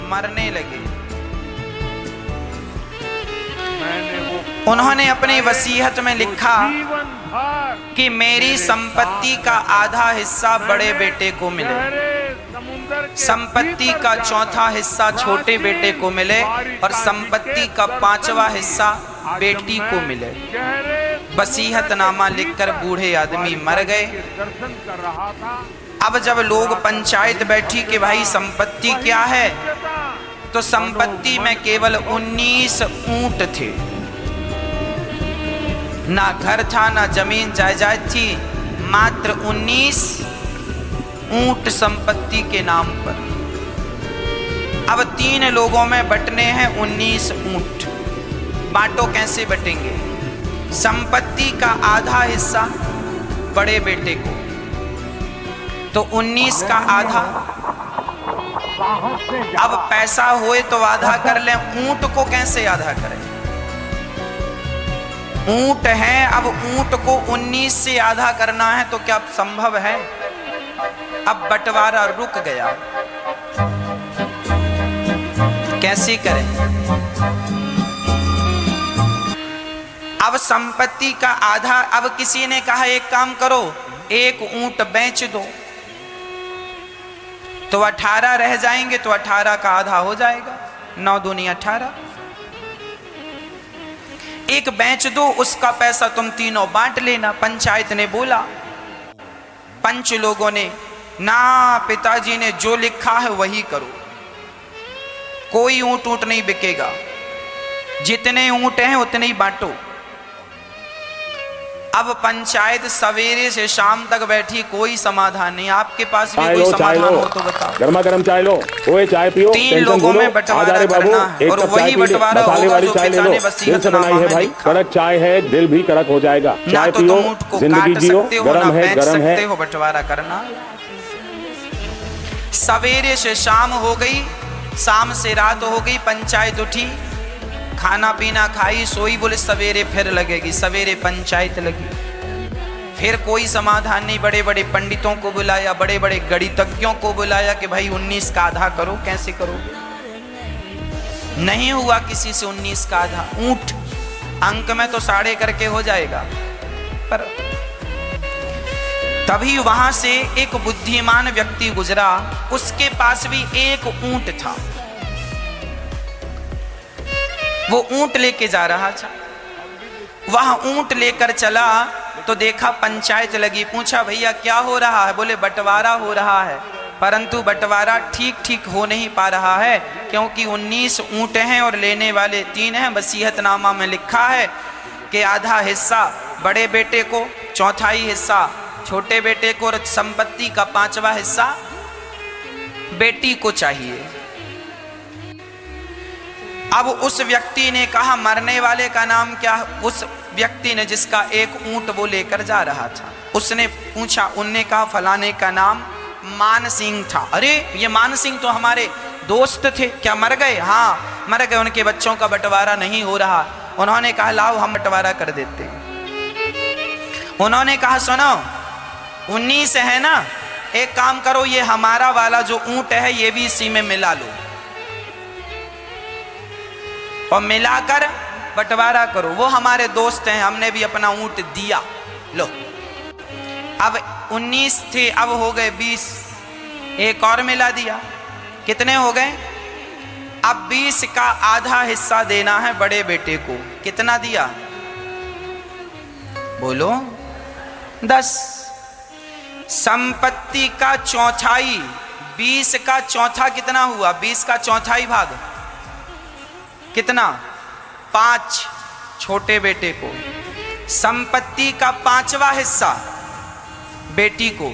मरने लगे। उन्होंने अपनी वसीयत में लिखा कि मेरी संपत्ति का आधा हिस्सा बड़े बेटे को मिले, संपत्ति का चौथा हिस्सा छोटे बेटे को मिले और संपत्ति का 5वां हिस्सा बेटी को मिले। वसीयतनामा लिखकर बूढ़े आदमी मर गए। अब जब लोग पंचायत बैठी कि भाई संपत्ति क्या है, तो संपत्ति में केवल 19 ऊंट थे। ना घर था, ना जमीन जायदाद थी, मात्र 19 ऊंट संपत्ति के नाम पर। अब 3 लोगों में बंटने हैं 19 ऊंट। बांटो, कैसे बटेंगे? संपत्ति का आधा हिस्सा बड़े बेटे को, तो 19 का आधा। अब पैसा होए तो आधा कर लें, ऊंट को कैसे आधा करें? ऊंट है, अब ऊंट को 19 से आधा करना है तो क्या संभव है? अब बंटवारा रुक गया, कैसे करें? अब संपत्ति का आधा, अब किसी ने कहा एक काम करो, एक ऊंट बेच दो तो 18 रह जाएंगे, तो 18 का आधा हो जाएगा, 9 दूनी 18। एक बेच दो, उसका पैसा तुम तीनों बांट लेना। पंचायत ने बोला, पंच लोगों ने, ना पिताजी ने जो लिखा है वही करो, कोई ऊंट नहीं बिकेगा, जितने ऊंट हैं उतने ही बांटो। अब पंचायत सवेरे से शाम तक बैठी, कोई समाधान नहीं। आपके पास भी कोई समाधान हो तो बताओ। गर्मा गर्म चाय लो, ओए चाय पियो। 3 लोगों में बंटवारा करना है और वही बंटवारा होगा जो पिता ने वसीयतनामा में लिखा। कड़क चाय है, दिल भी कड़क हो जाएगा। चाय तो तुम ऊंट को काट सकते हो, ना बेच सकते हो, बंटवारा करना। सवेरे से शाम हो गई, शाम से रात हो गई, पंचायत उठी, खाना पीना खाई, सोई, बोले सवेरे फिर लगेगी। सवेरे पंचायत लगी, फिर कोई समाधान नहीं। बड़े बड़े पंडितों को बुलाया, बड़े बड़े गणितज्ञों को बुलाया कि भाई 19 का आधा करो, कैसे करो? नहीं हुआ किसी से 19 का आधा। ऊंट अंक में तो 1.5 करके हो जाएगा, पर तभी वहां से एक बुद्धिमान व्यक्ति गुजरा, उसके पास भी एक ऊंट था। वो ऊंट लेके जा रहा था। वहां ऊंट लेकर चला तो देखा पंचायत लगी। पूछा भैया क्या हो रहा है? बोले बंटवारा हो रहा है, परंतु बंटवारा ठीक ठीक हो नहीं पा रहा है, क्योंकि 19 ऊंट हैं और लेने वाले 3 हैं। वसीयतनामा में लिखा है कि आधा हिस्सा बड़े बेटे को, चौथाई हिस्सा छोटे बेटे को और संपत्ति का 5वां हिस्सा बेटी को चाहिए। अब उस व्यक्ति ने कहा मरने वाले का नाम क्या? उस व्यक्ति ने जिसका एक ऊंट वो लेकर जा रहा था, उसने पूछा, उनने कहा फलाने का नाम मान सिंह था। अरे ये मान सिंह तो हमारे दोस्त थे, क्या मर गए? हाँ मर गए, उनके बच्चों का बंटवारा नहीं हो रहा। उन्होंने कहा लाओ हम बंटवारा कर देते हैं। उन्होंने कहा सुनो 19 है ना, एक काम करो, ये हमारा वाला जो ऊंट है ये भी इसी में मिला लो और मिलाकर बंटवारा करो। वो हमारे दोस्त हैं, हमने भी अपना ऊंट दिया, लो। अब 19 थे, अब हो गए 20, एक और मिला दिया, कितने हो गए? अब 20 का आधा हिस्सा देना है बड़े बेटे को। कितना दिया? बोलो 10। संपत्ति का चौथाई, 20 का चौथा कितना हुआ? 20 का चौथाई भाग कितना? 5 छोटे बेटे को। संपत्ति का 5वां हिस्सा बेटी को।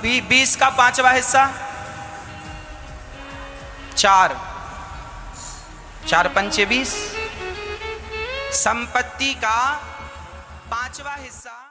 20 का 5वां हिस्सा 4, 4 पंचे 20। संपत्ति का 5वां हिस्सा